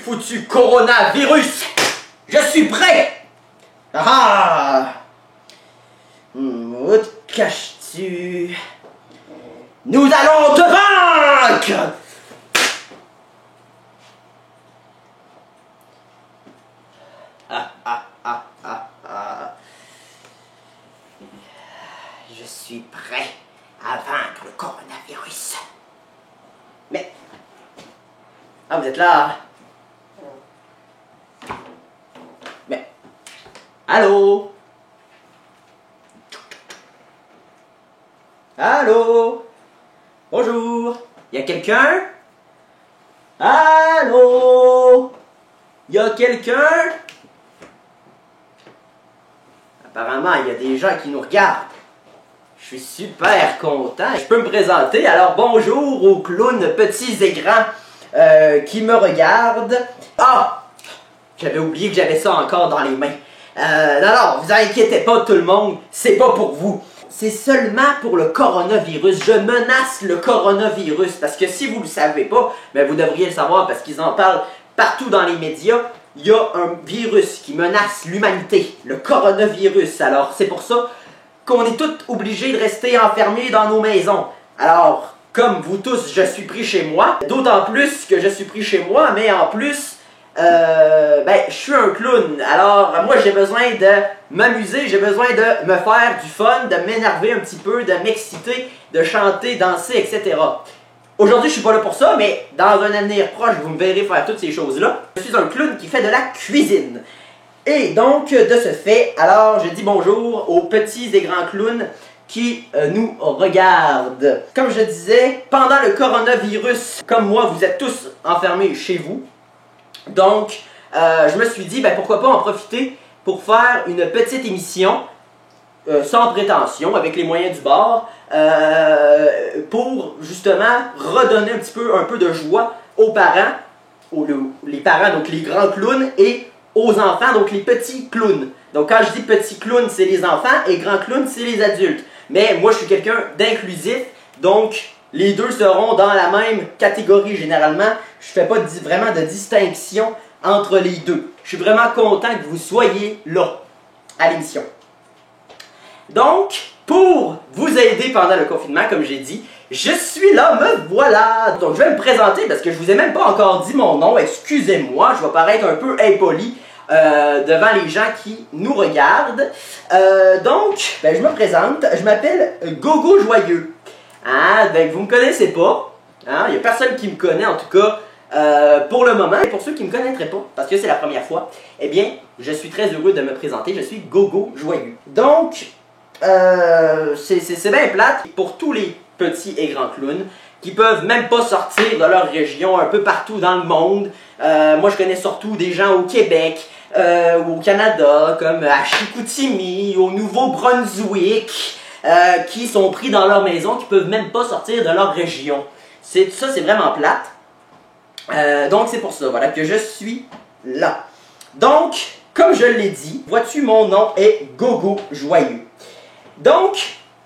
foutu coronavirus. Je suis prêt. Ah! Où te caches-tu? Nous allons te vaincre! Je suis prêt à vaincre le coronavirus. Mais... Ah, vous êtes là? Mais... Allô? Allô? Bonjour? Y a quelqu'un? Allô? Y a quelqu'un? Apparemment, il y a des gens qui nous regardent. Je suis super content. Je peux me présenter. Alors, bonjour aux clowns petits et grands qui me regardent. Ah! J'avais oublié que j'avais ça encore dans les mains. Non, vous inquiétez pas tout le monde. C'est pas pour vous. C'est seulement pour le coronavirus. Je menace le coronavirus. Parce que si vous ne le savez pas, ben vous devriez le savoir parce qu'ils en parlent partout dans les médias. Il y a un virus qui menace l'humanité. Le coronavirus. Alors, c'est pour ça qu'on est tous obligés de rester enfermés dans nos maisons. Alors, comme vous tous, je suis pris chez moi. D'autant plus que je suis pris chez moi, mais en plus, ben, je suis un clown. Alors, moi, j'ai besoin de m'amuser, j'ai besoin de me faire du fun, de m'énerver un petit peu, de m'exciter, de chanter, danser, etc. Aujourd'hui, je suis pas là pour ça, mais dans un avenir proche, vous me verrez faire toutes ces choses-là. Je suis un clown qui fait de la cuisine. Et donc, de ce fait, alors je dis bonjour aux petits et grands clowns qui nous regardent. Comme je disais, pendant le coronavirus, comme moi, vous êtes tous enfermés chez vous. Donc, je me suis dit, ben, pourquoi pas en profiter pour faire une petite émission, sans prétention, avec les moyens du bord, pour justement redonner un peu de joie aux parents, les parents, donc les grands clowns, et aux enfants, donc les petits clowns. Donc quand je dis petits clowns, c'est les enfants, et grands clowns, c'est les adultes. Mais moi, je suis quelqu'un d'inclusif, donc les deux seront dans la même catégorie généralement. Je fais pas vraiment de distinction entre les deux. Je suis vraiment content que vous soyez là, à l'émission. Donc, pour vous aider pendant le confinement, comme j'ai dit, je suis là, me voilà! Donc je vais me présenter parce que je vous ai même pas encore dit mon nom, excusez-moi, je vais paraître un peu impoli devant les gens qui nous regardent. Donc, ben, je me présente, je m'appelle Gogo Joyeux. Ah, ben vous me connaissez pas, hein? Il n'y a personne qui me connaît en tout cas pour le moment. Et pour ceux qui ne me connaîtraient pas, parce que c'est la première fois, eh bien, je suis très heureux de me présenter, je suis Gogo Joyeux. Donc, c'est bien plate pour tous les petits et grands clowns qui peuvent même pas sortir de leur région un peu partout dans le monde. Moi je connais surtout des gens au Québec, ou au Canada, comme à Chicoutimi, au Nouveau-Brunswick, qui sont pris dans leur maison, qui peuvent même pas sortir de leur région. Ça c'est vraiment plate. Donc c'est pour ça, voilà, que je suis là. Donc, comme je l'ai dit, vois-tu, mon nom est Gogo Joyeux. Donc,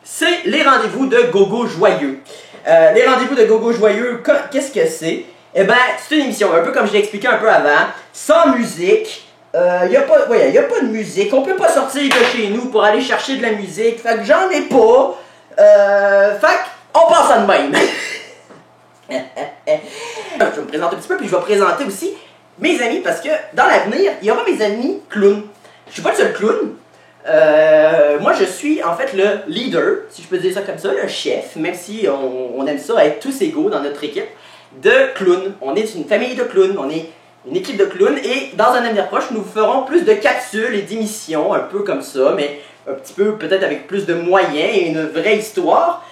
c'est les rendez-vous de Gogo Joyeux. Les rendez-vous de Gogo Joyeux, qu'est-ce que c'est? Eh bien, c'est une émission, un peu comme je l'ai expliqué un peu avant, sans musique. Il n'y a pas de musique, on peut pas sortir de chez nous pour aller chercher de la musique, fait que j'en ai pas. Fait qu'on passe à de même. Je vais me présenter un petit peu, puis je vais présenter aussi mes amis, parce que dans l'avenir, il y aura mes amis clowns. Je suis pas le seul clown. Moi je suis en fait le leader, si je peux dire ça comme ça, le chef, même si on aime ça être tous égaux dans notre équipe de clowns. On est une famille de clowns, on est une équipe de clowns et dans un avenir proche nous ferons plus de capsules et d'émissions, un peu comme ça, mais un petit peu peut-être avec plus de moyens et une vraie histoire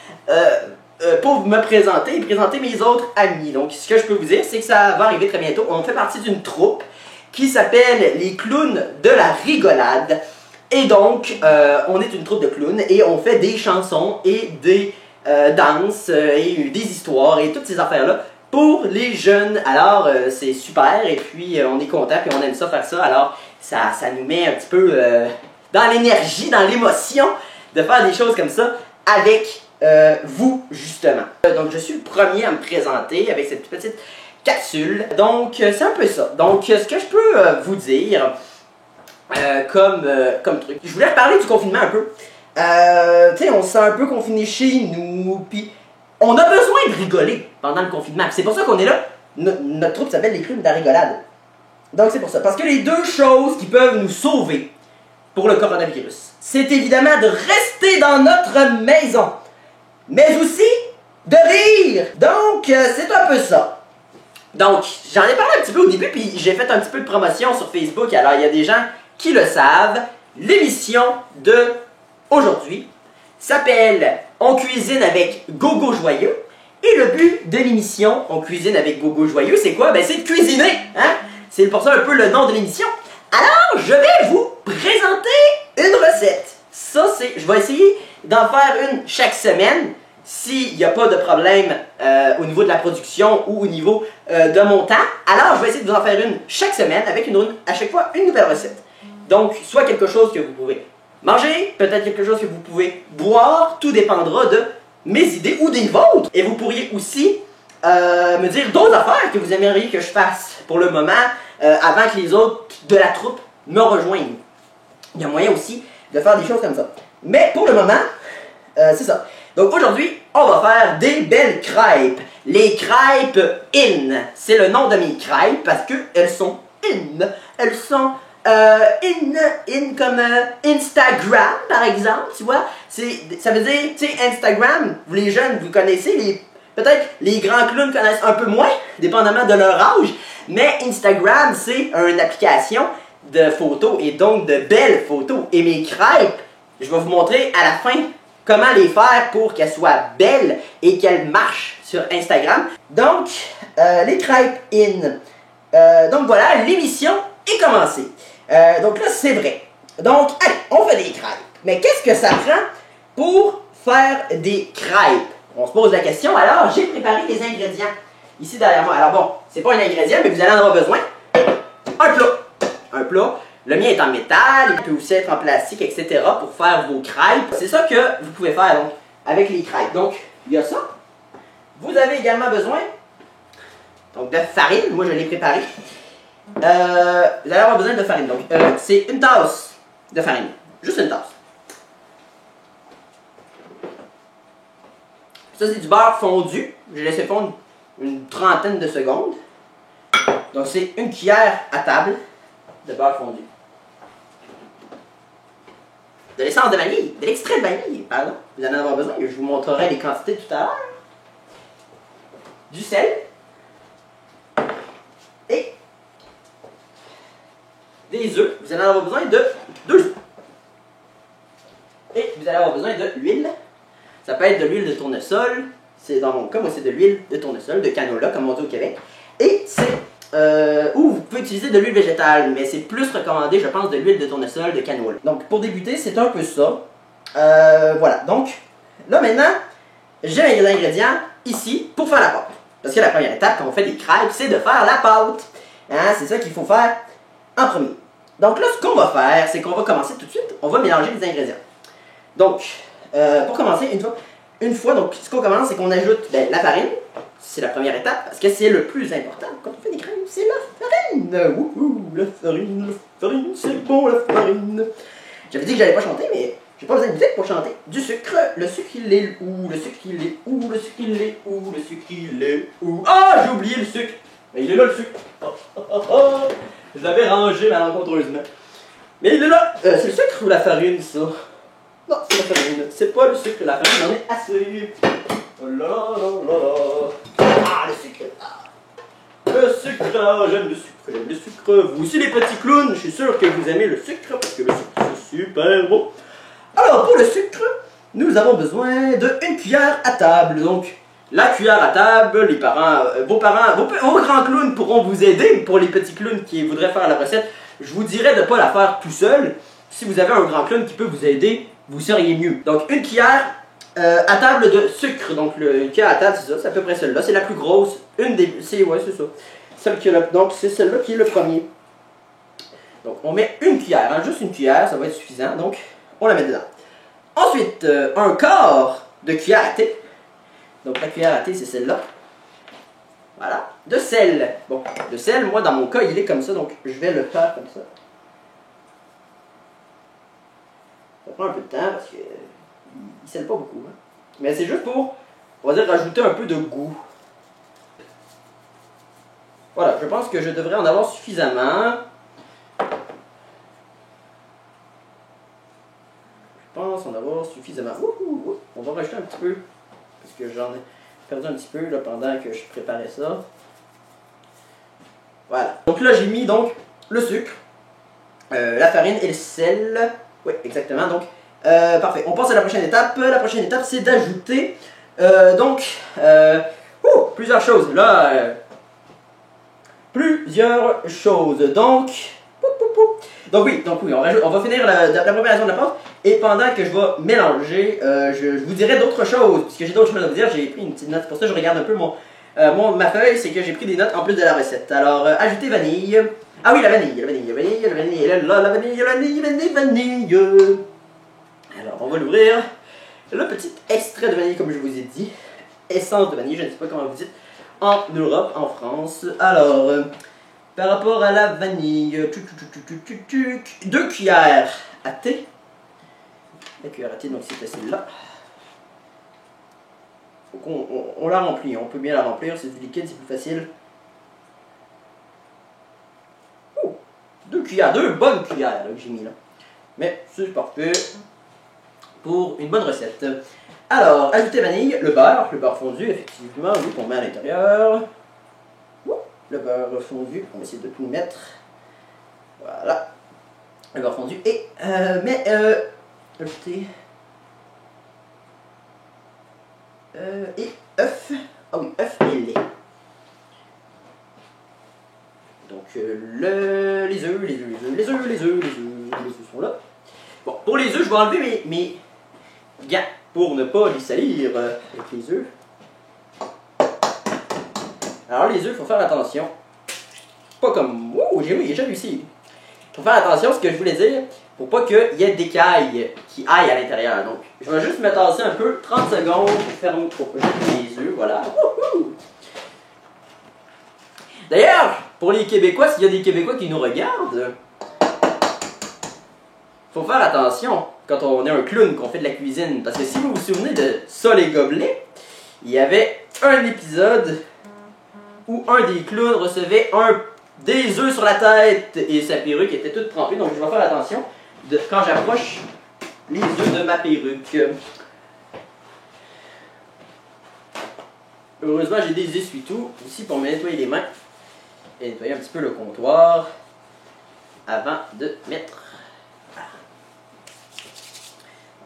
pour me présenter et présenter mes autres amis. Donc ce que je peux vous dire, c'est que ça va arriver très bientôt. On fait partie d'une troupe qui s'appelle les clowns de la rigolade. Et donc, on est une troupe de clowns et on fait des chansons et des danses et des histoires et toutes ces affaires-là pour les jeunes. Alors, c'est super et puis on est content et on aime ça faire ça. Alors, ça nous met un petit peu dans l'énergie, dans l'émotion de faire des choses comme ça avec vous, justement. Donc, je suis le premier à me présenter avec cette petite capsule. Donc, c'est un peu ça. Donc, ce que je peux vous dire comme truc. Je voulais reparler du confinement un peu. Tu sais, on se sent un peu confiné chez nous, puis on a besoin de rigoler pendant le confinement. C'est pour ça qu'on est là. Notre troupe s'appelle les Clowns de la rigolade. Donc, c'est pour ça. Parce que les deux choses qui peuvent nous sauver pour le coronavirus, c'est évidemment de rester dans notre maison, mais aussi de rire. Donc, c'est un peu ça. Donc, j'en ai parlé un petit peu au début, puis j'ai fait un petit peu de promotion sur Facebook. Alors, il y a des gens qui le savent. L'émission de aujourd'hui s'appelle On cuisine avec Gogo Joyeux. Et le but de l'émission On cuisine avec Gogo Joyeux, c'est quoi? Ben, c'est de cuisiner, hein? C'est pour ça un peu le nom de l'émission. Alors, je vais vous présenter une recette. Ça, c'est... Je vais essayer d'en faire une chaque semaine, s'il n'y a pas de problème au niveau de la production ou au niveau de mon temps. Alors, je vais essayer de vous en faire une chaque semaine, avec à chaque fois une nouvelle recette. Donc, soit quelque chose que vous pouvez manger, peut-être quelque chose que vous pouvez boire, tout dépendra de mes idées ou des vôtres. Et vous pourriez aussi me dire d'autres affaires que vous aimeriez que je fasse pour le moment, avant que les autres de la troupe me rejoignent. Il y a moyen aussi de faire des choses comme ça. Mais pour le moment, c'est ça. Donc aujourd'hui, on va faire des belles crêpes. Les crêpes in. C'est le nom de mes crêpes parce qu'elles sont in. Elles sont in comme Instagram, par exemple, tu vois. Ça veut dire, tu sais, Instagram, vous les jeunes, vous connaissez, peut-être les grands clowns connaissent un peu moins, dépendamment de leur âge, mais Instagram, c'est une application de photos et donc de belles photos. Et mes crêpes, je vais vous montrer à la fin comment les faire pour qu'elles soient belles et qu'elles marchent sur Instagram. Donc, les crêpes in. Donc voilà, l'émission est commencée. Donc là, c'est vrai. Donc, allez, on fait des crêpes. Mais qu'est-ce que ça prend pour faire des crêpes? On se pose la question. Alors, j'ai préparé les ingrédients ici derrière moi. Alors bon, c'est pas un ingrédient, mais vous allez en avoir besoin. Un plat. Un plat. Le mien est en métal, il peut aussi être en plastique, etc. pour faire vos crêpes. C'est ça que vous pouvez faire donc avec les crêpes. Donc, il y a ça. Vous avez également besoin donc, de farine. Moi, je l'ai préparée. Vous allez avoir besoin de farine. Donc, c'est une tasse de farine. Juste une tasse. Ça, c'est du beurre fondu. Je l'ai laissé fondre une trentaine de secondes. Donc, c'est une cuillère à table de beurre fondu. De l'essence de vanille, de l'extrait de vanille, pardon. Vous en avoir besoin, je vous montrerai les quantités tout à l'heure. Du sel. Et des œufs. Vous allez avoir besoin de 2 œufs. Et vous allez avoir besoin de l'huile. Ça peut être de l'huile de tournesol. C'est dans mon cas, moi c'est de l'huile de tournesol, de canola, comme on dit au Québec. Et c'est... ou vous pouvez utiliser de l'huile végétale, mais c'est plus recommandé, je pense, de l'huile de tournesol, de canola. Donc, pour débuter, c'est un peu ça. Voilà. Donc, là maintenant, j'ai les ingrédients ici pour faire la pâte. Parce que la première étape, quand on fait des crêpes, c'est de faire la pâte. Hein? C'est ça qu'il faut faire en premier. Donc là, ce qu'on va faire, c'est qu'on va commencer tout de suite. On va mélanger les ingrédients. Donc, pour commencer, une fois, donc, ce qu'on commence, c'est qu'on ajoute la farine. C'est la première étape, parce que c'est le plus important quand on fait des crêpes, c'est la farine. Wouhou, la farine, c'est bon la farine. J'avais dit que j'allais pas chanter, mais j'ai pas besoin de musique pour chanter. Du sucre, le sucre il est où? Le sucre il est où? Le sucre il est où? Le sucre il est où? Ah, j'ai oublié le sucre. Mais il est là le sucre. Je l'avais rangé malencontreusement. Mais il est là. C'est le sucre ou la farine, ça? Non, c'est la farine. C'est pas le sucre, la farine, j'en ai assez. Oh là là là là. Ah, le sucre. Ah. Le sucre, j'aime le sucre, j'aime le sucre. Vous aussi les petits clowns, je suis sûr que vous aimez le sucre, parce que le sucre c'est super bon. Alors, pour le sucre, nous avons besoin d'une cuillère à table. Donc, la cuillère à table, les parents, vos grands clowns pourront vous aider. Pour les petits clowns qui voudraient faire la recette, je vous dirais de ne pas la faire tout seul. Si vous avez un grand clown qui peut vous aider, vous seriez mieux. Donc, une cuillère à table de sucre. Donc, une cuillère à table, c'est ça, c'est à peu près celle-là. C'est la plus grosse. Ouais, c'est ça. Celle qui est donc, c'est celle-là qui est le premier. Donc, on met une cuillère, hein, juste une cuillère, ça va être suffisant. Donc, on la met dedans. Ensuite, un quart de cuillère à thé. Donc, la cuillère à thé, c'est celle-là. Voilà. de sel. Bon, le sel, moi dans mon cas, il est comme ça, donc je vais le faire comme ça. Ça prend un peu de temps parce que il scelle pas beaucoup. Hein. Mais c'est juste pour, on va dire, rajouter un peu de goût. Voilà, je pense que je devrais en avoir suffisamment. Je pense en avoir suffisamment. On va rajouter un petit peu. Parce que j'en ai perdu un petit peu là, pendant que je préparais ça. Voilà. Donc là, j'ai mis donc le sucre, la farine et le sel. Oui, exactement. Donc, parfait. On passe à la prochaine étape. La prochaine étape, c'est d'ajouter plusieurs choses. Là, plusieurs choses. Donc oui, on va finir la préparation de la pâte. Et pendant que je vais mélanger, je vous dirai d'autres choses. Puisque j'ai d'autres choses à vous dire, j'ai pris une petite note. Pour ça, je regarde un peu ma feuille. C'est que j'ai pris des notes en plus de la recette. Alors, ajouter vanille. Ah oui, la vanille. Alors, on va l'ouvrir. Le petit extrait de vanille, comme je vous ai dit. Essence de vanille, je ne sais pas comment vous dites. En Europe, en France. Alors, par rapport à la vanille, 2 cuillères à thé. La cuillère à thé, donc c'était celle-là. Faut qu'on la remplit, on peut bien la remplir, c'est du liquide, c'est plus facile. 2 cuillères, 2 bonnes cuillères là, que j'ai mis là. Mais c'est parfait pour une bonne recette. Alors, ajouter vanille, le beurre fondu, effectivement, oui, qu'on met à l'intérieur. Le beurre fondu, on va essayer de tout mettre. Voilà. Le beurre fondu et ajouter et œuf. Ah oui, œuf et lait. Donc les œufs sont là. Bon, pour les œufs, je vais enlever mes gants pour ne pas les salir avec les œufs. Alors les œufs, il faut faire attention. Pas comme... Ouh, j'ai déjà réussi. Il faut faire attention à ce que je voulais dire pour pas qu'il y ait d'écailles qui aillent à l'intérieur. Donc, je vais juste me tasser un peu, 30 secondes pour fermer les œufs, voilà. D'ailleurs, pour les Québécois, s'il y a des Québécois qui nous regardent, faut faire attention quand on est un clown, qu'on fait de la cuisine. Parce que si vous vous souvenez de Ça les gobelets, il y avait un épisode où un des clowns recevait des œufs sur la tête et sa perruque était toute trempée. Donc je vais faire attention quand j'approche les œufs de ma perruque. Heureusement, j'ai des essuie-tout ici pour me nettoyer les mains et nettoyer un petit peu le comptoir avant de mettre.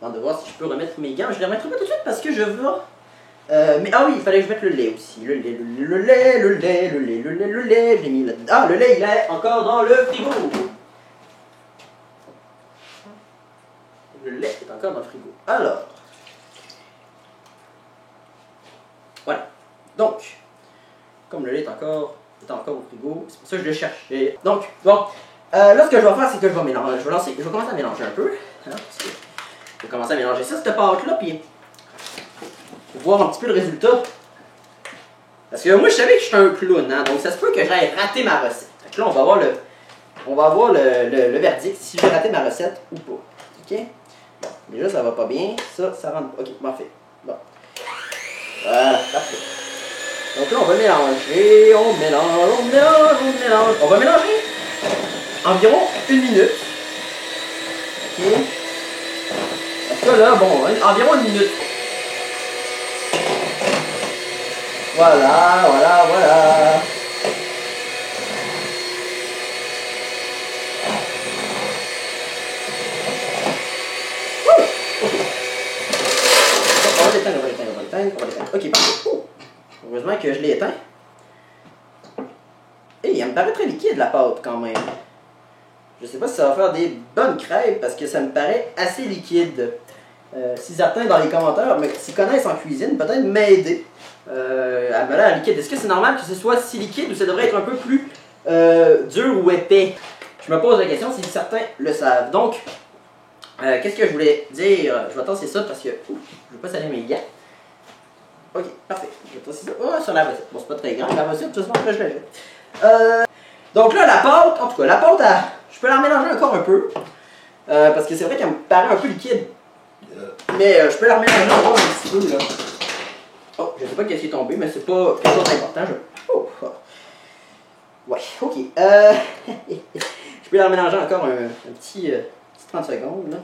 Avant de voir si je peux remettre mes gants. Je les remettrai pas tout de suite parce que je veux. Mais ah oui, il fallait que je mette le lait aussi. Le lait, je l'ai mis là-dedans. Ah, le lait, il est encore dans le frigo. Le lait est encore dans le frigo. Alors. Voilà. Donc, comme le lait est encore au frigo, c'est pour ça que je le cherchais. Donc, bon. Là, ce que je vais faire, c'est que je vais mélanger. Je vais commencer à mélanger un peu. Hein, parce que je vais commencer à mélanger ça, cette pâte-là, puis pour voir un petit peu le résultat. Parce que moi, je savais que j'étais un clown, hein, donc ça se peut que j'aille rater ma recette. Donc là, on va voir le verdict, si j'ai raté ma recette ou pas. Ok? Bon, déjà, ça va pas bien. Ça rentre pas. Ok, parfait. Bon. Voilà, parfait. Donc là, on va mélanger. On mélange. On va mélanger environ 1 minute. Ok? Parce que là, bon, environ 1 minute. Voilà. On va l'éteindre. Ok, parfait. Heureusement que je l'ai éteint. Et elle me paraît très liquide la pâte quand même. Je sais pas si ça va faire des bonnes crêpes parce que ça me paraît assez liquide. Si certains dans les commentaires s'y connaissent en cuisine, peut-être m'aider. Elle me l'air liquide. Est-ce que c'est normal que ce soit si liquide ou ça devrait être un peu plus dur ou épais? Je me pose la question si certains le savent. Donc, qu'est-ce que je voulais dire? Je vais tasser ça parce que je ne veux pas salir mes gants. Ok, parfait. Je vais passer ça sur la recette. Bon, c'est pas très grand, la recette, de toute façon, après je la jette. Donc là, la pâte, en tout cas, la pâte, je peux la remélanger encore un peu. Parce que c'est vrai qu'elle me paraît un peu liquide. Mais je peux la remélanger encore un petit peu, là. Oh, je sais pas qu'est-ce qui est tombé, mais c'est pas quelque chose d'important. Oh, oh. Ouais, ok. Je peux la remélanger encore un petit 30 secondes, là.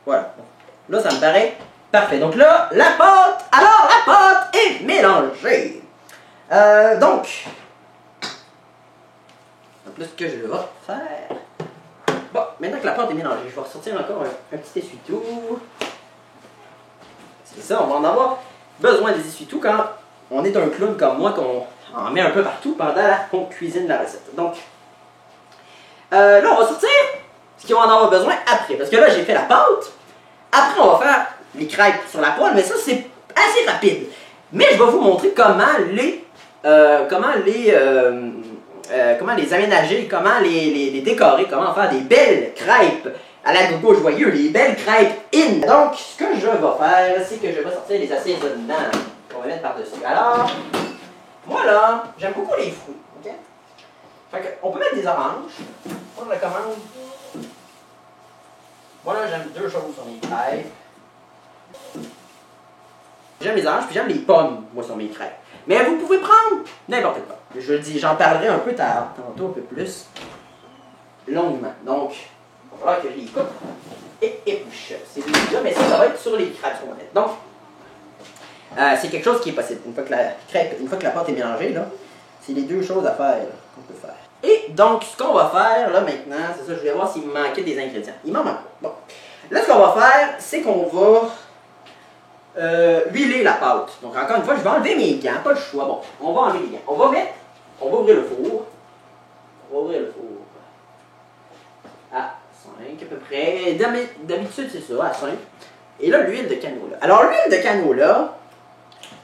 Voilà. Là, ça me paraît parfait. Donc là, la pâte, alors la pâte est mélangée. Donc là, ce que je vais faire... Bon, maintenant que la pâte est mélangée, je vais ressortir encore un petit essuie-tout. C'est ça, on va en avoir besoin des essuie-tout quand on est un clown comme moi, qu'on en met un peu partout pendant qu'on cuisine la recette. Donc, là, on va sortir ce qu'on va en avoir besoin après. Parce que là, j'ai fait la pâte. Après, on va faire les crêpes sur la poêle, mais ça, c'est assez rapide. Mais je vais vous montrer comment les aménager, comment les décorer, comment faire des belles crêpes à la gogo joyeux, les belles crêpes in. Donc, ce que je vais faire, c'est que je vais sortir les assaisonnements qu'on va mettre par-dessus. Alors, moi là, j'aime beaucoup les fruits, ok? Fait que, on peut mettre des oranges. Moi, je recommande. Moi là, j'aime deux choses sur mes crêpes. J'aime les oranges, puis j'aime les pommes, moi, sur mes crêpes. Mais vous pouvez prendre n'importe quoi. Je le dis, j'en parlerai un peu tantôt, un peu plus longuement. Donc, il va falloir que je les coupe et épluche. C'est déjà, mais ça va être sur les crêpes qu'on va mettre. Donc, c'est quelque chose qui est possible. Une fois que la pâte est mélangée, là, c'est les deux choses à faire qu'on peut faire. Et donc, ce qu'on va faire, là, maintenant, c'est ça, je vais voir s'il me manquait des ingrédients. Il m'en manque pas. Bon. Là, ce qu'on va faire, c'est qu'on va huiler la pâte. Donc, encore une fois, je vais enlever mes gants, pas le choix. Bon, on va enlever les gants. On va ouvrir le four. On va ouvrir le four à 5 à peu près. D'habitude, c'est ça, à 5. Et là, l'huile de canola. Alors, l'huile de canola,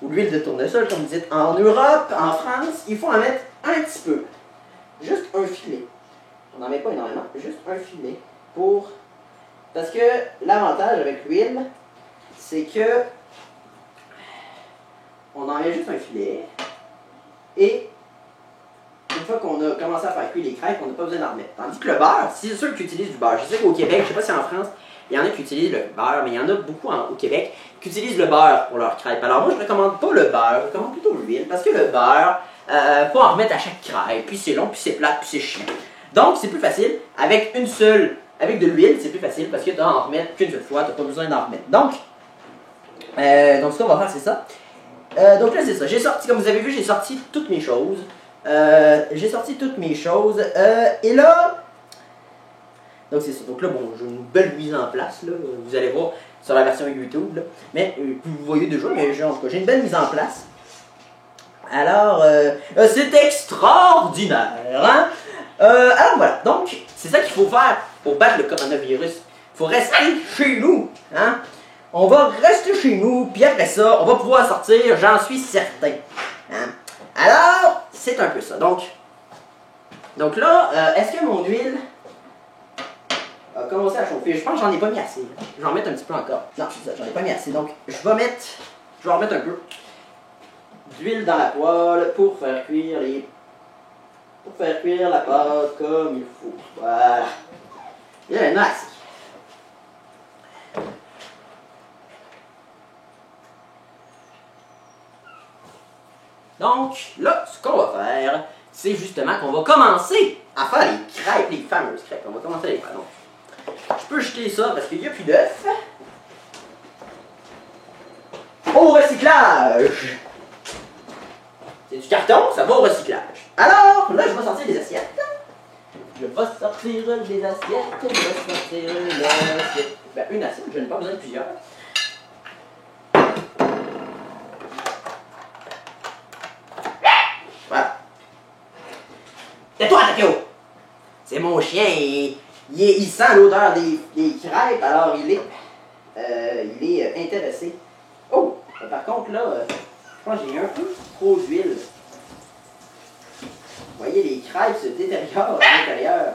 ou l'huile de tournesol, comme vous dites, en Europe, en France, il faut en mettre un petit peu. Juste un filet. On n'en met pas énormément, juste un filet. Parce que l'avantage avec l'huile, c'est que on en met juste un filet. Et une fois qu'on a commencé à faire cuire les crêpes, on n'a pas besoin d'en remettre. Tandis que le beurre, c'est ceux qui utilisent du beurre. Je sais qu'au Québec, je ne sais pas si en France, il y en a qui utilisent le beurre, mais il y en a beaucoup au Québec qui utilisent le beurre pour leurs crêpes. Alors moi, je ne recommande pas le beurre, je recommande plutôt l'huile, parce que le beurre, faut en remettre à chaque crêpe, puis c'est long, puis c'est plate, puis c'est chiant. Donc, c'est plus facile, avec de l'huile, c'est plus facile, parce que tu n'as en remettre qu'une seule fois, tu n'as pas besoin d'en remettre. Donc, ce qu'on va faire, c'est ça. Donc là, c'est ça. J'ai sorti, comme vous avez vu, j'ai sorti toutes mes choses. Et là, donc c'est ça. Donc là, bon, j'ai une belle mise en place, là. Vous allez voir sur la version YouTube, là. Mais, vous voyez déjà, mais en tout cas, j'ai une belle mise en place. Alors, c'est extraordinaire, hein? Alors voilà, donc, c'est ça qu'il faut faire pour battre le coronavirus. Il faut rester chez nous, hein? On va rester chez nous, puis après ça, on va pouvoir sortir, j'en suis certain. Hein? Alors, c'est un peu ça. Donc là, est-ce que mon huile a commencé à chauffer? Je pense que j'en ai pas mis assez. Je vais en mettre un petit peu encore. Non, c'est ça, j'en ai pas mis assez. Donc, je vais en remettre un peu d'huile dans la poêle pour faire cuire la pâte comme il faut. Voilà. Il y en a assez. Donc, là, ce qu'on va faire, c'est justement qu'on va commencer à faire les crêpes, les fameuses crêpes. On va commencer à les faire. Donc, je peux jeter ça parce qu'il n'y a plus d'œufs. Au recyclage! C'est du carton, ça va au recyclage. Alors, là, je vais sortir les assiettes. Ben, une assiette, je n'ai pas besoin de plusieurs. Voilà. Tais-toi, Takeo! C'est mon chien, il sent l'odeur des crêpes, alors il est intéressé Oh! Par contre, là, je pense que j'ai mis un peu trop d'huile. Vous voyez, les crêpes se détériorent à l'intérieur.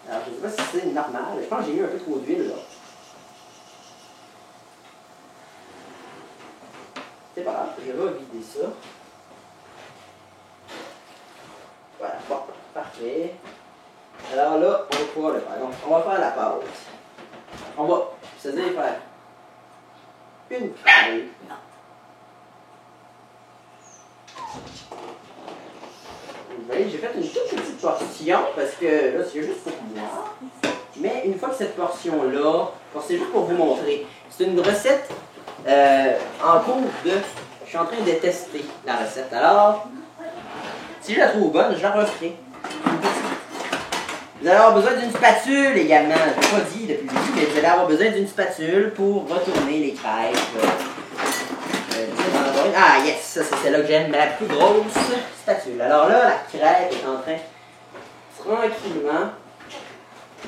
Alors, je ne sais pas si c'est normal. Je pense que j'ai mis un peu trop d'huile, là. C'est pas grave, je vais vider ça. Voilà, bon, parfait. Alors là, on va pouvoir le faire. Donc, on va faire la pâte. On va, c'est-à-dire faire une crêpe. Vous voyez, j'ai fait une toute petite portion parce que là, c'est juste pour moi. Mais une fois que cette portion-là, c'est juste pour vous montrer, c'est une recette en cours de... Je suis en train de tester la recette. Alors, si je la trouve bonne, je la referai. Vous allez avoir besoin d'une spatule également. Je ne l'ai pas dit depuis le début, mais vous allez avoir besoin d'une spatule pour retourner les crêpes. Ah yes, ça c'est celle-là que j'aime, la plus grosse spatule. Alors là, la crêpe est en train tranquillement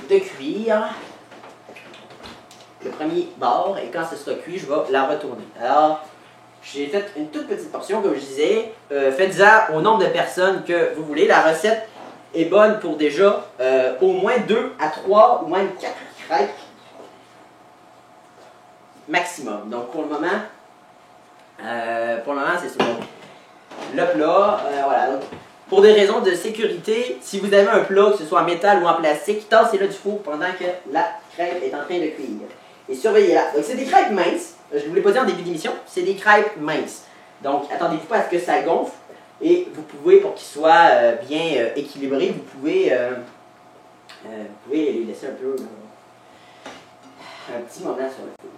de cuire. Le premier bord, et quand ce sera cuit, je vais la retourner. Alors, j'ai fait une toute petite portion, comme je disais. Faites-en au nombre de personnes que vous voulez. La recette est bonne pour déjà au moins 2 à 3 ou même 4 crêpes maximum. Donc pour le moment, c'est ça. Le plat, voilà. Donc, pour des raisons de sécurité, si vous avez un plat, que ce soit en métal ou en plastique, tassez-le du four pendant que la crêpe est en train de cuire. Et surveillez-la. Donc c'est des crêpes minces. Je ne vous l'ai pas dit en début d'émission, c'est des crêpes minces. Donc attendez-vous pas à ce que ça gonfle. Et vous pouvez, pour qu'ils soient bien équilibrés, vous pouvez les laisser un peu un petit moment sur le four.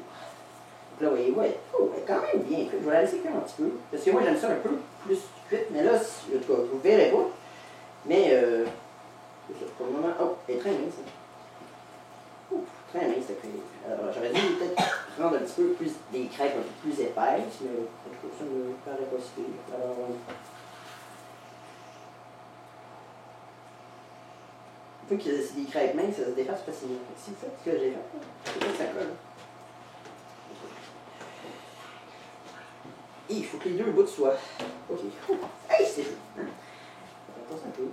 Donc là, vous voyez, ouais, oh, elle est quand même bien cuite. Je vais la laisser cuire un petit peu. Parce que moi, j'aime ça un peu plus cuite. Mais là, en tout cas, vous ne verrez pas. Mais, pour le moment, oh, elle est très mince. Ouf, très mince, cette crêpe. Alors, j'aurais dû peut-être prendre un petit peu plus des crêpes un peu plus épaisses. Mais, en tout cas, ça me paraît pas si pire. Alors, une fois que c'est des crêpes minces, ça se défasse facilement. Si vous faites ce que j'ai fait, c'est pas que ça colle. Et il faut que les deux bouts soient. Ok. Hey, c'est chaud. Attends un peu.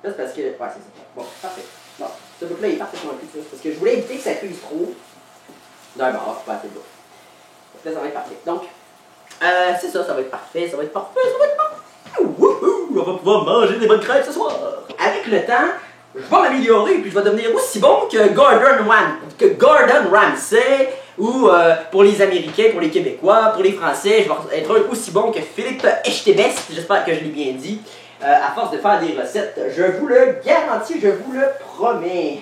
Là, c'est parce que. Ouais, c'est ça. Bon, parfait. Bon, ce bout-là est parfaitement cuit, parce que je voulais éviter que ça cuise trop. D'un bord, pas assez de bout. Là, ça va être parfait. Donc, c'est ça, ça va être parfait, ça va être parfait, ça va être parfait. Wouhou! On va pouvoir manger des bonnes crêpes ce soir. Avec le temps, je vais m'améliorer puis je vais devenir aussi bon que Gordon Ramsay ou pour les Américains, pour les Québécois, pour les Français, je vais être aussi bon que Philippe Echtebest, j'espère que je l'ai bien dit, à force de faire des recettes. Je vous le garantis, je vous le promets.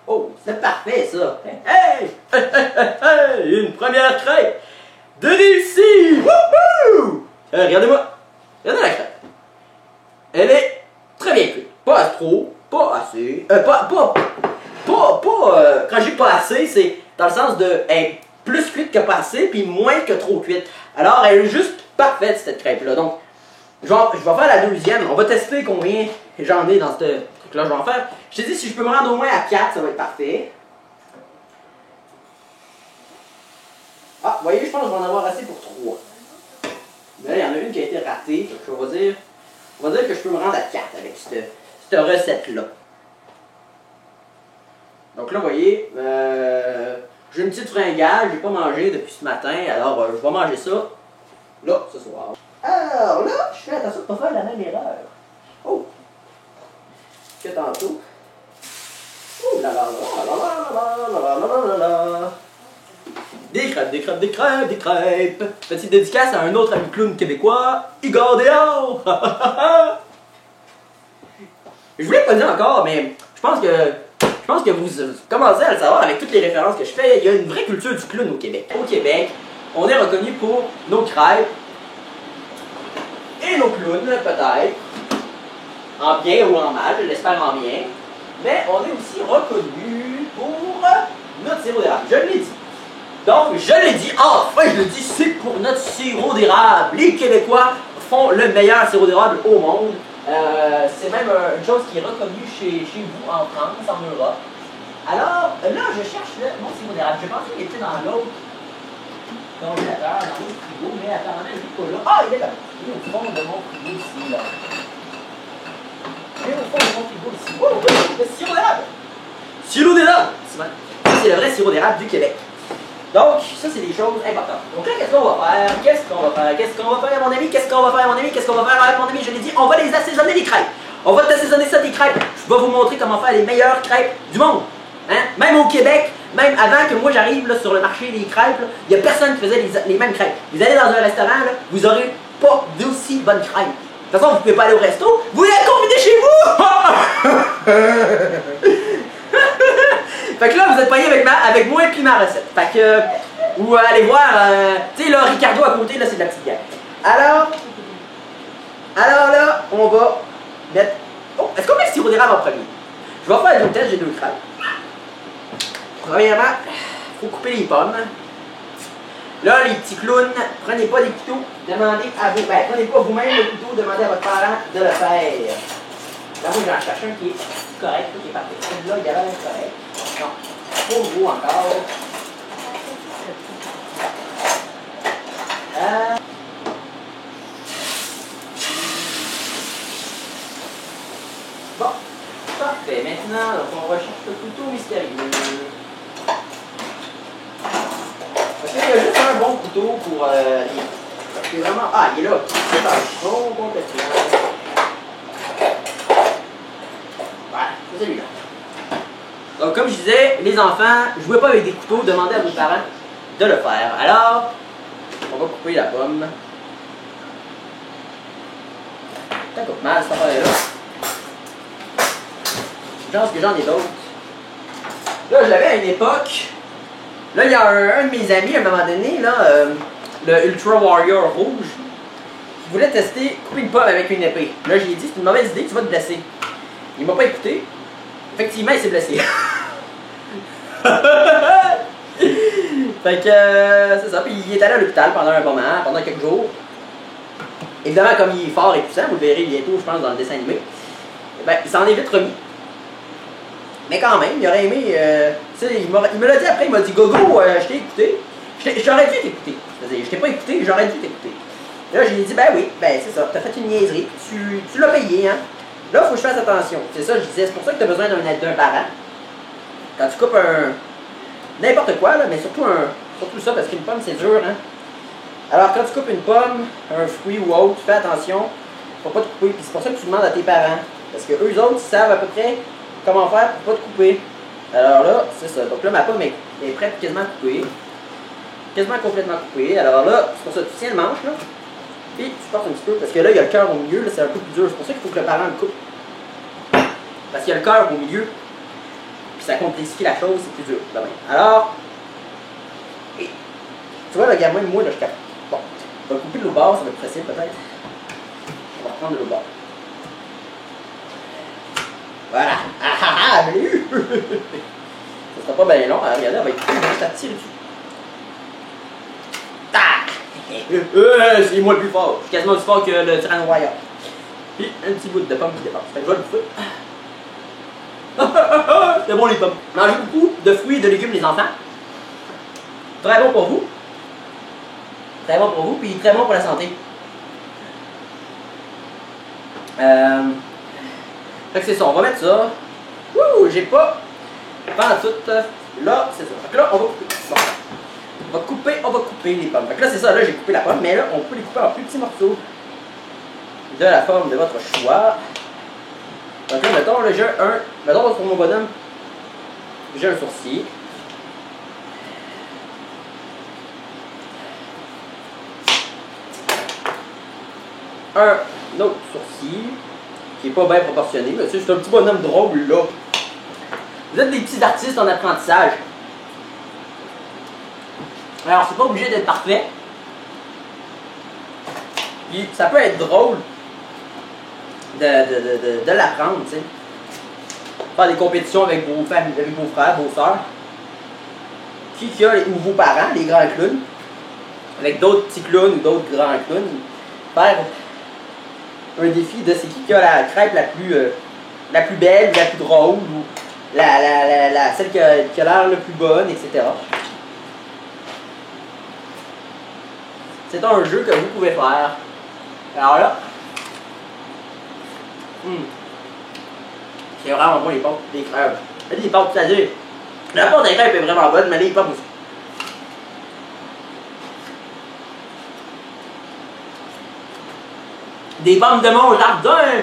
Oh, c'est parfait ça. Hey! Hey! Hey! Hey! Une première crêpe de réussi! Wouhou! Regardez-moi. Regardez la crêpe. Elle est très bien cuite. Pas trop. Pas assez. Quand je dis pas assez, c'est dans le sens de être plus cuite que pas assez, puis moins que trop cuite. Alors, elle est juste parfaite, cette crêpe-là. Donc, je vais faire la deuxième. On va tester combien j'en ai dans ce truc-là. Je vais en faire. Je t'ai dit, si je peux me rendre au moins à 4, ça va être parfait. Ah, vous voyez, je pense que je vais en avoir assez pour 3. Mais là, il y en a une qui a été ratée. Donc, on va dire que je peux me rendre à 4 avec cette recette-là. Donc là, vous voyez, j'ai une petite fringale, j'ai pas mangé depuis ce matin, alors je vais manger ça, là, ce soir. Alors là, je fais attention de ne pas faire la même erreur. Oh! Que tantôt. Oh là là là là là là là là là là. Des crêpes, des crêpes, des crêpes, des crêpes. Petite dédicace à un autre ami clown québécois, Igor Déor. Je voulais pas le dire encore, mais je pense que vous commencez à le savoir avec toutes les références que je fais. Il y a une vraie culture du clown au Québec. Au Québec, on est reconnu pour nos crêpes et nos clowns, peut-être. En bien ou en mal, je l'espère en bien. Mais on est aussi reconnu pour notre sirop d'érable. Je l'ai dit. Donc, je l'ai dit, enfin je le dis, c'est pour notre sirop d'érable. Les Québécois font le meilleur sirop d'érable au monde. C'est même une chose qui est reconnue chez vous en France, en Europe. Alors, là, je cherche mon sirop d'érable. Je pensais qu'il était dans l'autre congélateur dans le frigo, mais apparemment, il n'est pas là. Ah, il est là. Il est au fond de mon frigo ici, là. Il est au fond de mon frigo ici. Oh, oui, le sirop d'érable. Sirop d'érable! Ça, c'est le vrai sirop d'érable du Québec. Donc, ça, c'est des choses importantes. Donc là, qu'est-ce qu'on va faire? Qu'est-ce qu'on va faire? Qu'est-ce qu'on va faire, mon ami? Qu'est-ce qu'on va faire, mon ami? Qu'est-ce qu'on va faire, mon ami? Je l'ai dit, on va les assaisonner, les crêpes. On va assaisonner ça, des crêpes. Je vais vous montrer comment faire les meilleures crêpes du monde. Hein? Même au Québec, même avant que moi j'arrive là, sur le marché des crêpes, il n'y a personne qui faisait les mêmes crêpes. Vous allez dans un restaurant, là, vous n'aurez pas d'aussi bonnes crêpes. De toute façon, vous ne pouvez pas aller au resto, vous les convidez chez vous! Fait que là, vous êtes payé avec moi et puis ma recette. Fait que, ou allez voir, tu sais, là, Ricardo à côté, là, c'est de la petite guerre. Alors là, on va mettre... Oh, est-ce qu'on met le sirop d'érable en premier? Je vais faire deux tests, j'ai deux crêpes. Premièrement, il faut couper les pommes. Là, les petits clowns, prenez pas des couteaux, demandez à vous... Ben, prenez pas vous-même le couteau, demandez à votre parent de le faire. Là, moi, j'en cherche un qui est correct, qui est parfait. Celui-là, il a l'air correct. Non, trop gros encore. Bon, parfait. Maintenant, donc, on recherche le couteau mystérieux. Parce qu'il y a juste un bon couteau pour c'est vraiment... Ah, il est là. C'est pas bon, complètement. Voilà, c'est celui-là. Donc, comme je disais, les enfants, jouez pas avec des couteaux, demandez à vos parents de le faire. Alors, on va couper la pomme. Ça coupe mal, cette affaire-là. Je pense que j'en ai d'autres. Là, je l'avais à une époque. Là, il y a un de mes amis, à un moment donné, là, le Ultra Warrior rouge, qui voulait tester couper une pomme avec une épée. Là, j'ai dit, c'est une mauvaise idée, tu vas te blesser. Il m'a pas écouté. Effectivement, il s'est blessé. Fait que, c'est ça. Puis il est allé à l'hôpital pendant un moment, pendant quelques jours. Évidemment, comme il est fort et puissant, vous le verrez bientôt, je pense, dans le dessin animé, ben, il s'en est vite remis. Mais quand même, il aurait aimé. Tu sais, il me l'a dit après, il m'a dit Gogo, je t'ai écouté. J'aurais dû t'écouter. C'est-à-dire, je t'ai pas écouté, j'aurais dû t'écouter. Là, je lui ai dit, ben oui, ben c'est ça, t'as fait une niaiserie, tu l'as payé, hein. Là, il faut que je fasse attention. C'est ça, je disais, c'est pour ça que tu as besoin d'un parent. Quand tu coupes n'importe quoi, là, mais surtout ça, parce qu'une pomme, c'est dur, hein. Alors, quand tu coupes une pomme, un fruit ou autre, fais attention, faut pas te couper. Puis c'est pour ça que tu demandes à tes parents. Parce que eux autres, ils savent à peu près comment faire pour pas te couper. Alors là, c'est ça. Donc là, ma pomme est prête quasiment coupée. Quasiment complètement coupée. Alors là, c'est pour ça que tu tiens le manche, là. Puis tu portes un petit peu, parce que là, il y a le cœur au milieu, là, c'est un peu plus dur. C'est pour ça qu'il faut que le parent le coupe. Parce qu'il y a le cœur au milieu. Puis ça complexifie la chose, c'est plus dur. Alors, tu vois, le gamin, moi, là, je capte. Bon, on va couper de l'eau bas, ça va être plus facile peut-être. On va reprendre de l'eau bas. Voilà. Ah ah ah, je l'ai eu. Ça sera pas bien long. Alors, regardez, on va être juste à tirer dessus. Tac! C'est moi le plus fort. Je suis quasiment aussi fort que le tyran royal. Puis un petit bout de pomme qui dépasse. Fait que je vais le bouffer. C'est bon les pommes. Mangez beaucoup de fruits et de légumes les enfants. Très bon pour vous. Très bon pour vous, puis très bon pour la santé. Fait que c'est ça, on va mettre ça. Wouh, j'ai pas en tout. Là, c'est ça. Fait que là, on va couper. Bon. On va couper les pommes. Fait que là, c'est ça, là, j'ai coupé la pomme, mais là, on peut les couper en plus petits morceaux. De la forme de votre choix. Donc là, mettons, là, j'ai mettons, pour mon bonhomme, j'ai un sourcil. Un autre sourcil, qui n'est pas bien proportionné. C'est un petit bonhomme drôle, là. Vous êtes des petits artistes en apprentissage. Alors, c'est pas obligé d'être parfait. Puis, ça peut être drôle de l'apprendre, tu sais. Faire des compétitions avec vos familles, avec vos frères, vos sœurs. Ou vos parents, les grands clowns. Avec d'autres petits clowns ou d'autres grands clowns. Faire un défi de c'est qui a la crêpe la plus belle, la plus drôle, ou celle qui a l'air la plus bonne, etc. C'est un jeu que vous pouvez faire. Alors là, c'est vraiment bon les pâtes des crêpes. Les pâtes salées. La pâte des crêpes est vraiment bonne, mais les pâtes aussi. Des pommes de mon jardin!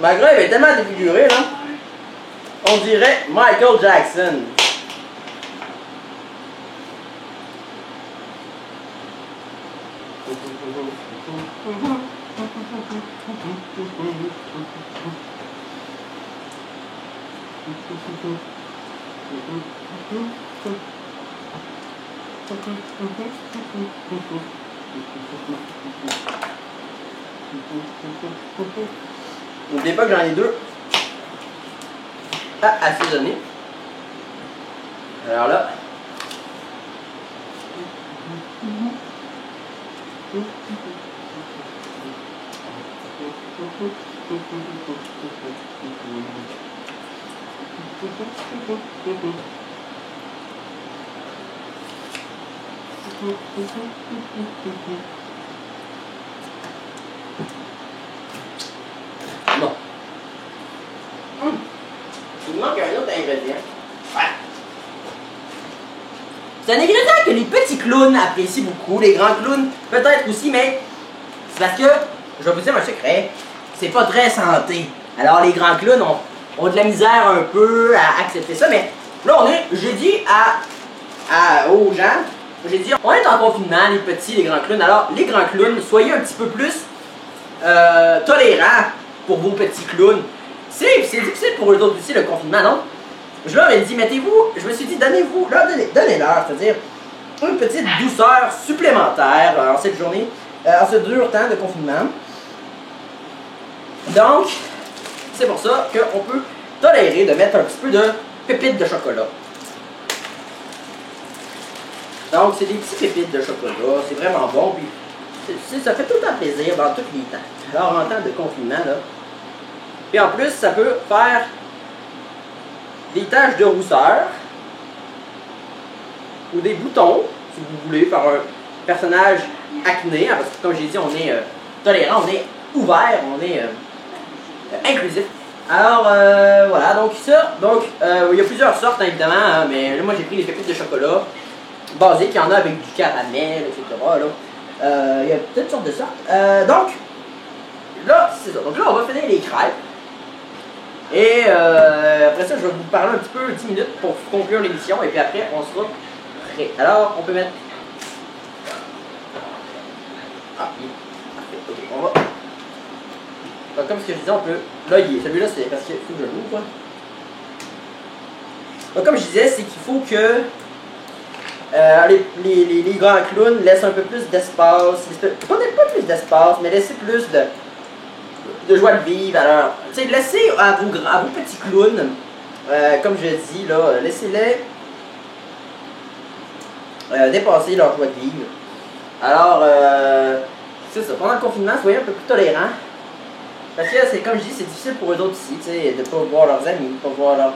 Ma grève est tellement défigurée là, on dirait Michael Jackson. N'oubliez pas que j'en ai deux à assaisonner. Alors là, bon. Il manque un autre ingrédient. Ouais. C'est un ingrédient que les petits clowns apprécient beaucoup, les grands clowns peut-être aussi, mais c'est parce que, je vais vous dire un secret, c'est pas très santé. Alors les grands clowns ont de la misère un peu à accepter ça, mais là j'ai dit aux gens, j'ai dit, on est en confinement, les petits, les grands clowns, alors les grands clowns, soyez un petit peu plus tolérants pour vos petits clowns. C'est difficile pour eux autres aussi le confinement, non? Je leur ai dit, mettez-vous, je me suis dit, donnez-leur, c'est-à-dire une petite douceur supplémentaire en cette journée, en ce dur temps de confinement. Donc, c'est pour ça qu'on peut tolérer de mettre un petit peu de pépites de chocolat. Donc, c'est des petits pépites de chocolat, c'est vraiment bon, puis ça fait tout le temps plaisir dans tous les temps. Alors, en temps de confinement, là. Puis en plus, ça peut faire des taches de rousseur ou des boutons, si vous voulez, par un personnage acné, parce que comme j'ai dit, on est tolérant, on est ouvert, on est inclusif. Alors voilà, donc ça, il y a plusieurs sortes hein, évidemment, hein, mais là moi j'ai pris les pépites de chocolat basiques, il y en a avec du caramel, etc. Il y a toutes sortes de sortes. Donc là, c'est ça. Donc là on va finir les crêpes. Et après ça, je vais vous parler un petit peu 10 minutes pour conclure l'émission et puis après on sera prêt. Alors on peut mettre. Ah, parfait, ok, on va. Donc, comme ce que je disais, on peut. Là, celui-là, c'est parce qu'il faut que je l'ouvre. Donc, comme je disais, c'est qu'il faut que les grands clowns laissent un peu plus d'espace. Peut-être pas plus d'espace, mais laisser plus de joie de vivre. Alors, tu sais, laissez à vos petits clowns, comme je dis, là, laissez-les dépasser leur joie de vivre. Alors, c'est ça. Pendant le confinement, soyez un peu plus tolérants. Parce que, c'est comme je dis, c'est difficile pour eux autres ici, tu sais, de ne pas voir leurs amis, de ne pas voir leurs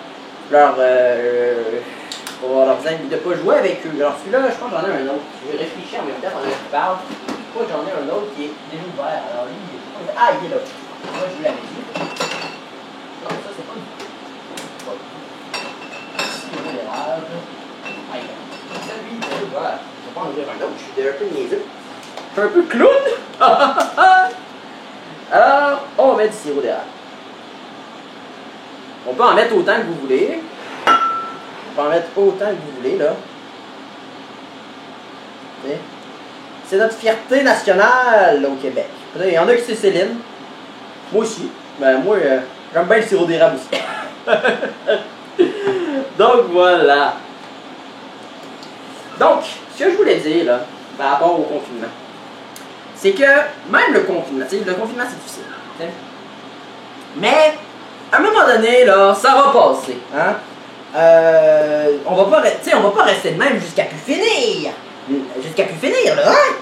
amis, de ne pas jouer avec eux. Alors celui-là, je pense que j'en ai un autre. Je vais réfléchir en même temps pendant que je parle. Je crois que j'en ai un autre qui est déjà ouvert. Alors lui, il est... Ah, il est là. Moi, je vous l'avais dit. Non, ça, c'est pas du tout. Sirop d'érable. Ah, celui, il est ouvert. Je vais pas en ouvrir un autre, je suis un peu niaiseux. Je suis un peu clown. Alors, on va mettre du sirop d'érable. On peut en mettre autant que vous voulez. On peut en mettre autant que vous voulez, là. C'est notre fierté nationale au Québec. Il y en a qui c'est Céline. Moi aussi. Ben moi, j'aime bien le sirop d'érable aussi. Donc voilà. Donc, ce que je voulais dire là, par rapport au confinement, c'est que même le confinement, tu sais, le confinement c'est difficile. T'sais. Mais à un moment donné, là, ça va passer. Hein? On va pas rester de même jusqu'à plus finir. Jusqu'à plus finir, là. Hein?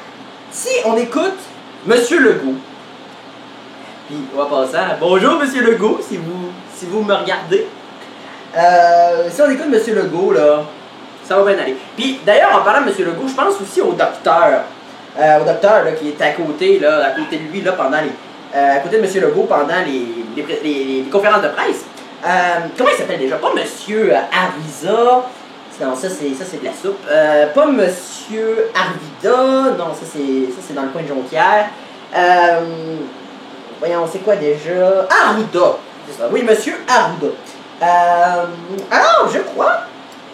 Si on écoute Monsieur Legault, puis on va passer à bonjour Monsieur Legault, si vous me regardez. Si on écoute Monsieur Legault, là, ça va bien aller. Puis d'ailleurs, en parlant de Monsieur Legault, je pense aussi au docteur. Là, qui est à côté de lui, là, pendant à côté de Monsieur Legault pendant les conférences de presse. Comment il s'appelle déjà? Pas Monsieur Arvisa. Non, ça c'est de la soupe. Pas Monsieur Arvida. Non, ça c'est dans le coin de Jonquière. Voyons, c'est quoi déjà? Arruda. C'est ça. Oui, Monsieur Arruda. Alors, je crois,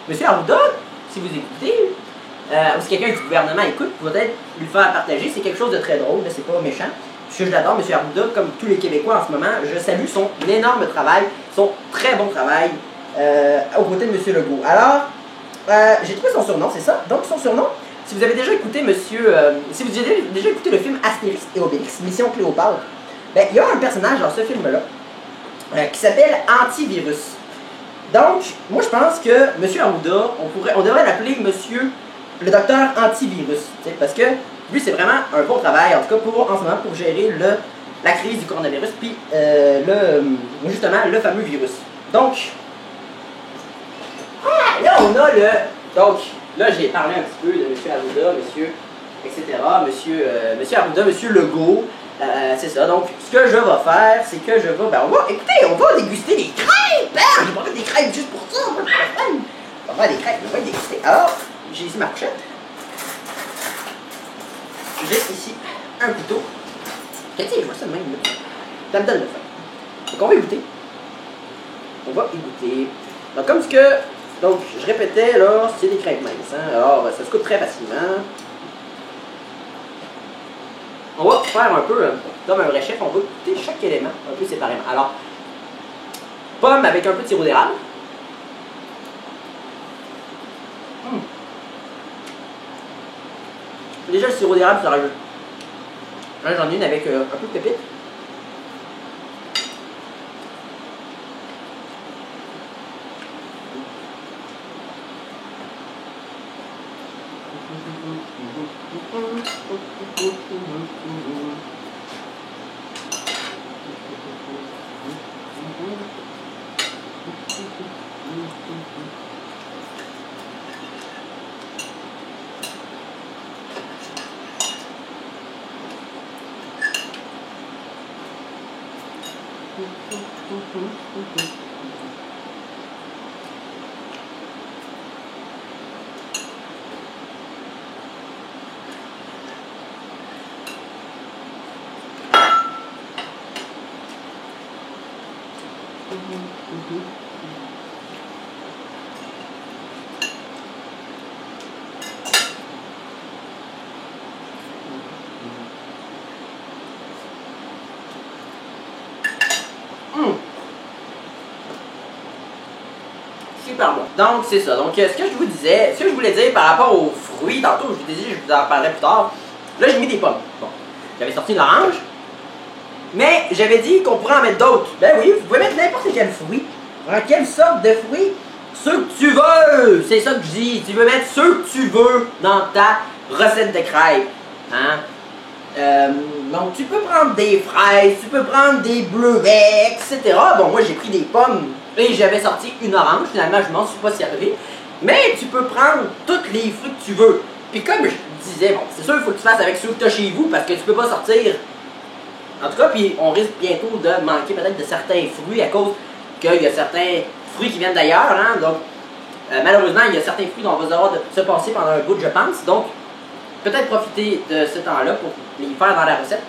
Monsieur Arruda, si vous écoutez, ou si quelqu'un du gouvernement écoute, peut-être lui faire partager. C'est quelque chose de très drôle, c'est pas méchant. Parce que je l'adore, M. Arruda, comme tous les Québécois en ce moment. Je salue son énorme travail, son très bon travail aux côtés de M. Legault. Alors, j'ai trouvé son surnom, c'est ça. Donc, son surnom, si vous avez déjà écouté si vous avez déjà écouté le film Astérix et Obélix, Mission Cléopâtre, ben, il y a un personnage dans ce film-là qui s'appelle Antivirus. Donc, moi je pense que M. Arruda, on devrait l'appeler Monsieur le docteur Antivirus, parce que lui c'est vraiment un bon travail, en tout cas en ce moment, pour gérer la crise du coronavirus, puis justement le fameux virus. Donc, là on a donc, là j'ai parlé un petit peu de M. Arruda, Monsieur, etc., Monsieur Arruda, M. Legault, c'est ça. Donc, ce que je vais faire, c'est que on va déguster des crêpes! Hein? J'ai pas fait des crêpes juste pour ça, moi, on va faire des crêpes, on va les déguster. Alors, j'ai ici ma fourchette. J'ai ici un couteau. Tiens, je vois ça de même, là. Ça me donne le fun. Donc, on va y goûter. On va y goûter. Donc, donc, je répétais, là, c'est des crêpes minces, hein? Alors, ça se coupe très facilement. On va faire un peu, comme un vrai chef, on va goûter chaque élément un peu séparément. Alors, pomme avec un peu de sirop d'érable. Déjà, le sirop d'érable, ça rajoute. Là, j'en ai une avec un peu de pépite. Super bon. Donc c'est ça. Donc ce que je voulais dire par rapport aux fruits, tantôt je vous ai dit, je vous en reparlerai plus tard. Là j'ai mis des pommes. Bon, j'avais sorti une orange, mais j'avais dit qu'on pourrait en mettre d'autres. Ben oui, vous pouvez mettre n'importe quel fruit. Quelle sorte de fruit? Ceux que tu veux! C'est ça que je dis. Tu veux mettre ceux que tu veux dans ta recette de crêpes. Hein? Donc tu peux prendre des fraises, tu peux prendre des bleuets, etc. Bon, moi j'ai pris des pommes et j'avais sorti une orange. Finalement, je m'en suis pas servi. Mais tu peux prendre tous les fruits que tu veux. Puis comme je disais, bon, c'est sûr qu'il faut que tu fasses avec ceux que tu as chez vous parce que tu peux pas sortir. En tout cas, puis on risque bientôt de manquer peut-être de certains fruits à cause qu'il y a certains fruits qui viennent d'ailleurs. Hein? Donc, malheureusement, il y a certains fruits dont on va devoir se passer pendant un bout, je pense. Donc, peut-être profiter de ce temps-là pour les faire dans la recette.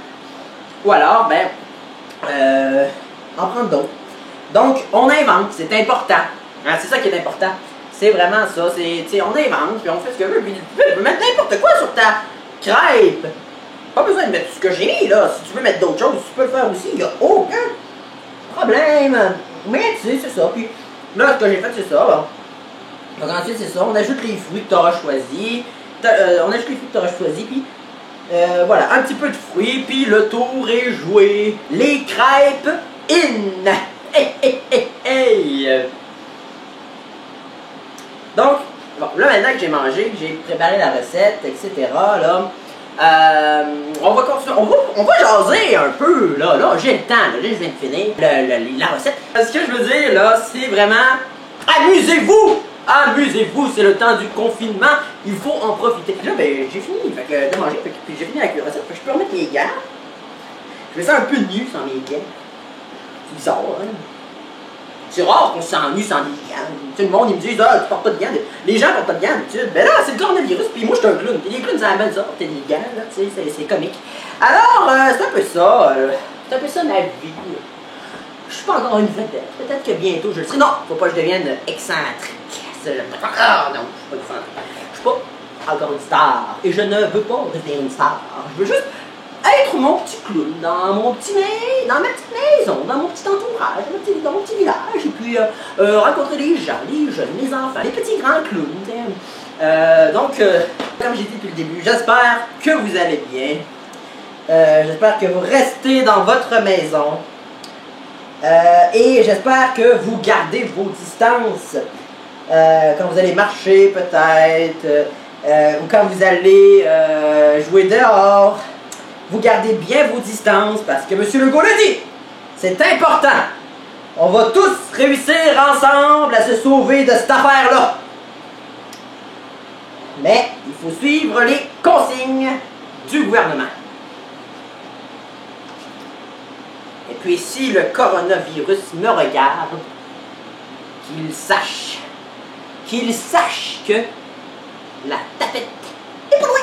Ou alors, ben, en prendre d'autres. Donc, on invente, c'est important. Hein, c'est ça qui est important. C'est vraiment ça. On invente, puis on fait ce que veut. Puis tu peux mettre n'importe quoi sur ta crêpe. Pas besoin de mettre tout ce que j'ai mis, là. Si tu veux mettre d'autres choses, tu peux le faire aussi. Il n'y a problème. Mais tu sais, c'est ça. Puis là, ce que j'ai fait, c'est ça. Bon. Donc ensuite, c'est ça. On ajoute les fruits que tu auras choisis. On ajoute les fruits que tu auras choisis. Puis voilà, un petit peu de fruits. Puis le tour est joué. Les crêpes in. Hey, hey, hey, hey. Donc, bon, là maintenant que j'ai mangé, que j'ai préparé la recette, etc. Là, on va continuer, on va jaser un peu, là, j'ai le temps, là, je viens de finir la recette. Ce que je veux dire, là, c'est vraiment, amusez-vous! Amusez-vous, c'est le temps du confinement, il faut en profiter. Là, ben, j'ai fini, fait que, de manger, puis j'ai fini avec la recette, fait que je peux remettre mes gants. Je vais ça un peu nu sans mes gants. C'est bizarre, hein? C'est rare qu'on s'ennuie sans des gants. Tout le monde, ils me disent, ah, tu portes pas de gants. Les gens portent pas de gants d'habitude. Ben là, c'est le coronavirus, puis moi, je suis un clown. Puis les clowns, ça amène ça, porter des gants, là, tu sais, c'est comique. Alors, c'est un peu ça. C'est un peu ça ma vie. Je suis pas encore une vedette. Peut-être que bientôt, je le serai. Non, faut pas que je devienne excentrique. Ah, non, je suis pas excentrique. Je suis pas encore une star. Et je ne veux pas devenir une star. Je veux juste être mon petit clown dans ma petite maison, dans mon petit entourage, dans mon petit village, et puis rencontrer les gens, les jeunes, les enfants, les petits grands clowns. Donc, comme j'ai dit depuis le début, j'espère que vous allez bien. J'espère que vous restez dans votre maison. Et j'espère que vous gardez vos distances. Quand vous allez marcher peut-être, ou quand vous allez jouer dehors. Vous gardez bien vos distances parce que M. Legault l'a dit. C'est important. On va tous réussir ensemble à se sauver de cette affaire-là. Mais il faut suivre les consignes du gouvernement. Et puis si le coronavirus me regarde, qu'il sache que la tapette est pas loin.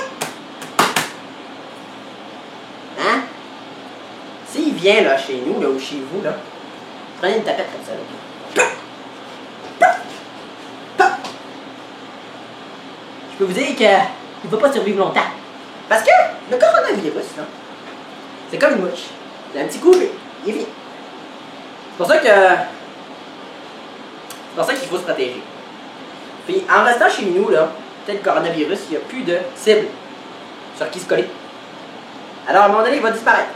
Hein? S'il vient là chez nous, là, ou chez vous, là, prenez une tapette comme ça, là. Je peux vous dire qu'il ne va pas survivre longtemps. Parce que le coronavirus, là, c'est comme une mouche. Il a un petit coup, il est fini. C'est pour ça qu'il faut se protéger. Puis en restant chez nous, là, peut-être le coronavirus, il n'y a plus de cible sur qui se coller. Alors, à un moment donné, il va disparaître.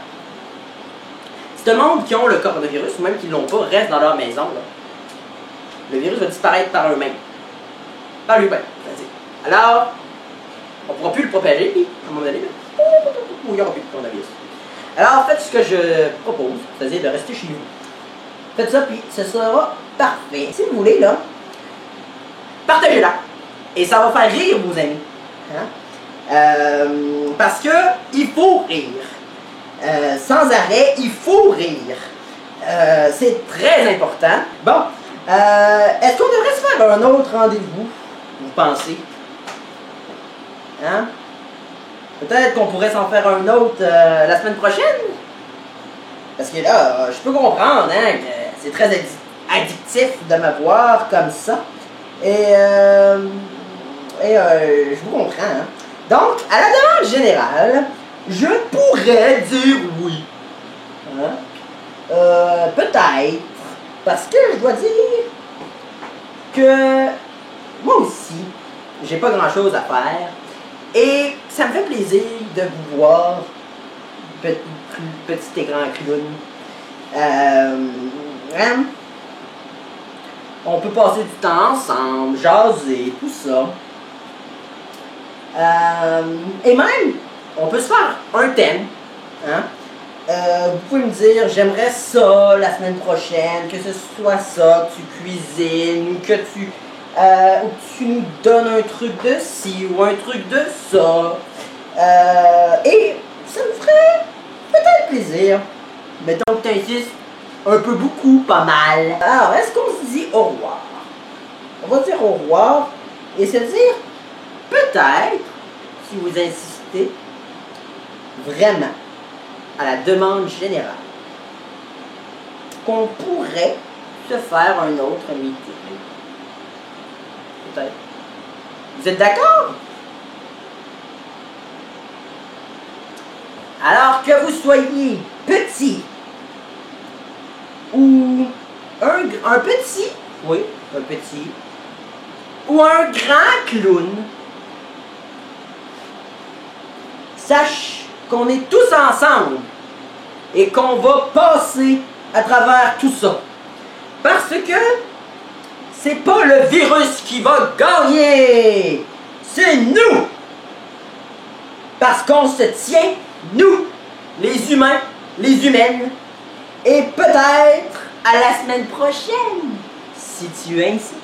Si tout le monde qui ont le coronavirus, ou même qui ne l'ont pas, reste dans leur maison, là, le virus va disparaître par eux-mêmes. Par lui-même. Alors, on ne pourra plus le propager, puis, à un moment donné, il n'y aura plus de coronavirus. Alors, faites ce que je propose, c'est-à-dire de rester chez vous. Faites ça, puis ce sera parfait. Si vous voulez, là, partagez-la. Et ça va faire rire vos amis. Hein? Parce que il faut rire. Sans arrêt, il faut rire. C'est très important. Bon, est-ce qu'on devrait se faire un autre rendez-vous, vous pensez? Hein? Peut-être qu'on pourrait s'en faire un autre la semaine prochaine? Parce que là, je peux comprendre hein, que c'est très addictif de me voir comme ça. Et je vous comprends. Hein? Donc, à la demande générale, je pourrais dire oui. Hein? Peut-être. Parce que je dois dire que moi aussi, j'ai pas grand-chose à faire. Et ça me fait plaisir de vous voir, petit écran clown. Hein? On peut passer du temps ensemble, jaser, tout ça. Et même, on peut se faire un thème. Hein? Vous pouvez me dire, j'aimerais ça la semaine prochaine, que ce soit ça, que tu cuisines, ou que tu nous donnes un truc de ci, ou un truc de ça. Et ça me ferait peut-être plaisir. Mettons que tu insistes un peu beaucoup, pas mal. Alors, est-ce qu'on se dit au revoir? On va dire au revoir et se dire peut-être, si vous insistez, vraiment, à la demande générale, qu'on pourrait se faire un autre meeting. Peut-être. Vous êtes d'accord? Alors que vous soyez petit ou un petit, oui, un petit, ou un grand clown, sache qu'on est tous ensemble et qu'on va passer à travers tout ça. Parce que c'est pas le virus qui va gagner, c'est nous. Parce qu'on se tient, nous, les humains, les humaines, et peut-être à la semaine prochaine, si tu insistes.